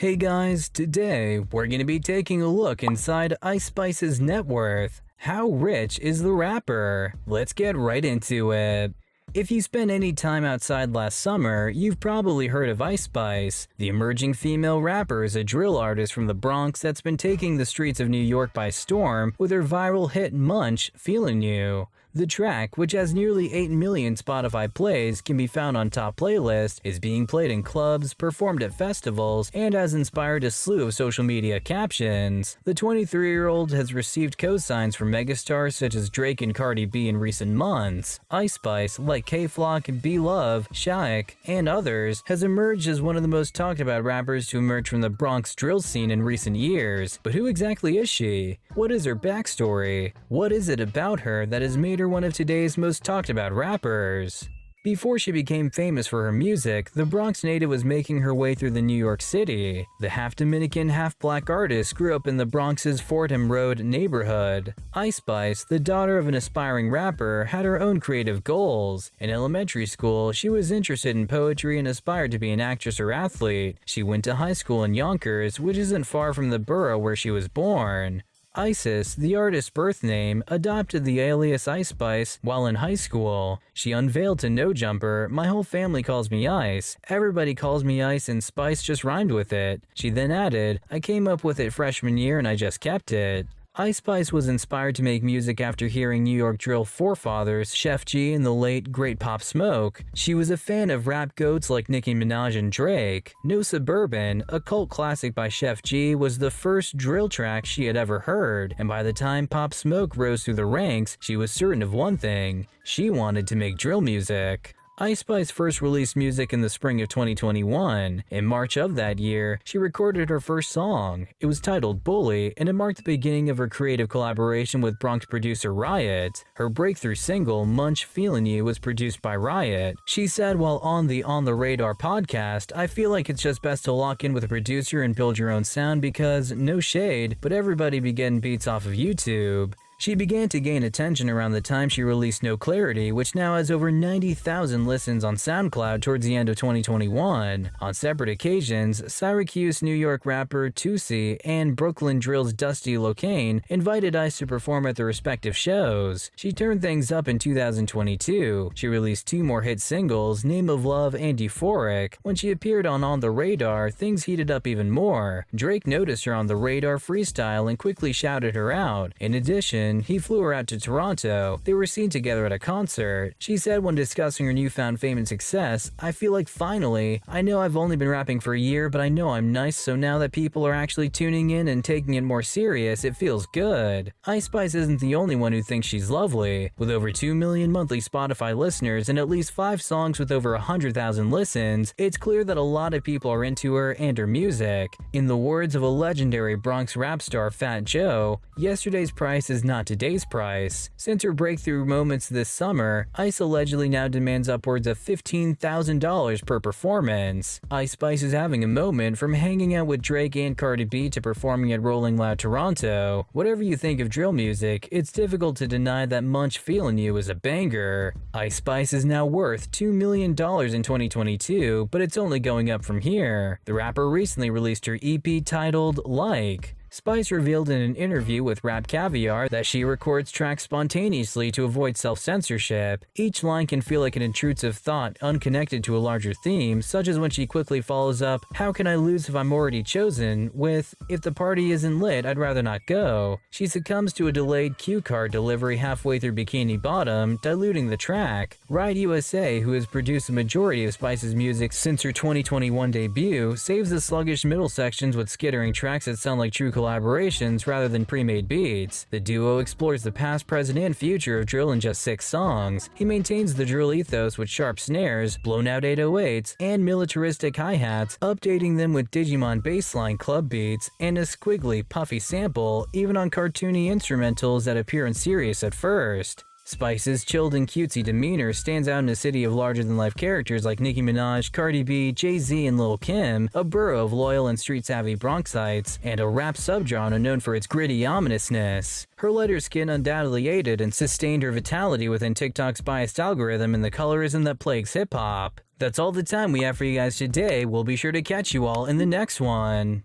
Hey guys, today we're going to be taking a look inside Ice Spice's net worth. How rich is the rapper? Let's get right into it. If you spent any time outside last summer, you've probably heard of Ice Spice. The emerging female rapper is a drill artist from the Bronx that's been taking the streets of New York by storm with her viral hit Munch, Feelin' You. The track, which has nearly 8 million Spotify plays, can be found on top playlist, is being played in clubs, performed at festivals, and has inspired a slew of social media captions. The 23-year-old has received cosigns from megastars such as Drake and Cardi B in recent months. Ice Spice, like K-Flock, B-Love, Shaik, and others, has emerged as one of the most talked about rappers to emerge from the Bronx drill scene in recent years. But who exactly is she? What is her backstory? What is it about her that has made her one of today's most talked about rappers? Before she became famous for her music, the Bronx native was making her way through the New York City. The half-Dominican, half-black artist grew up in the Bronx's Fordham Road neighborhood. Ice Spice, the daughter of an aspiring rapper, had her own creative goals. In elementary school, she was interested in poetry and aspired to be an actress or athlete. She went to high school in Yonkers, which isn't far from the borough where she was born. Isis, the artist's birth name, adopted the alias Ice Spice while in high school. She unveiled to No Jumper, "My whole family calls me Ice. Everybody calls me Ice and Spice just rhymed with it." She then added, "I came up with it freshman year and I just kept it." Ice Spice was inspired to make music after hearing New York drill forefathers Sheff G and the late great Pop Smoke. She was a fan of rap goats like Nicki Minaj and Drake. No Suburban, a cult classic by Sheff G, was the first drill track she had ever heard, and by the time Pop Smoke rose through the ranks, she was certain of one thing: she wanted to make drill music. Ice Spice first released music in the spring of 2021. In March of that year, she recorded her first song. It was titled Bully, and it marked the beginning of her creative collaboration with Bronx producer Riot. Her breakthrough single, Munch, Feelin' You, was produced by Riot. She said while on the On the Radar podcast, "I feel like it's just best to lock in with a producer and build your own sound because, no shade, but everybody be getting beats off of YouTube." She began to gain attention around the time she released No Clarity, which now has over 90,000 listens on SoundCloud towards the end of 2021. On separate occasions, Syracuse, New York rapper Tusi and Brooklyn Drill's Dusty Locane invited Ice to perform at their respective shows. She turned things up in 2022. She released 2 more hit singles, Name of Love and Euphoric. When she appeared on the Radar, things heated up even more. Drake noticed her on the Radar freestyle and quickly shouted her out. In addition, he flew her out to Toronto. They were seen together at a concert. She said when discussing her newfound fame and success, "I feel like finally, I know I've only been rapping for a year, but I know I'm nice, so now that people are actually tuning in and taking it more serious, it feels good." Ice Spice isn't the only one who thinks she's lovely. With over 2 million monthly Spotify listeners and at least 5 songs with over 100,000 listens, it's clear that a lot of people are into her and her music. In the words of a legendary Bronx rap star Fat Joe, "Yesterday's price is not today's price." Since her breakthrough moments this summer, Ice allegedly now demands upwards of $15,000 per performance. Ice Spice is having a moment from hanging out with Drake and Cardi B to performing at Rolling Loud Toronto. Whatever you think of drill music, it's difficult to deny that Munch, Feelin' You is a banger. Ice Spice is now worth $2 million in 2022, but it's only going up from here. The rapper recently released her EP titled Like. Spice revealed in an interview with Rap Caviar that she records tracks spontaneously to avoid self-censorship. Each line can feel like an intrusive thought unconnected to a larger theme, such as when she quickly follows up, "How can I lose if I'm already chosen?" with, "If the party isn't lit, I'd rather not go." She succumbs to a delayed cue card delivery halfway through Bikini Bottom, diluting the track. Ride USA, who has produced the majority of Spice's music since her 2021 debut, saves the sluggish middle sections with skittering tracks that sound like true collaborations rather than pre-made beats. The duo explores the past, present, and future of drill in just 6 songs. He maintains the drill ethos with sharp snares, blown-out 808s, and militaristic hi-hats, updating them with Digimon bassline club beats and a squiggly, puffy sample, even on cartoony instrumentals that appear unserious at first. Spice's chilled and cutesy demeanor stands out in a city of larger-than-life characters like Nicki Minaj, Cardi B, Jay-Z, and Lil Kim, a borough of loyal and street-savvy Bronxites, and a rap subgenre known for its gritty ominousness. Her lighter skin undoubtedly aided and sustained her vitality within TikTok's biased algorithm and the colorism that plagues hip-hop. That's all the time we have for you guys today. We'll be sure to catch you all in the next one.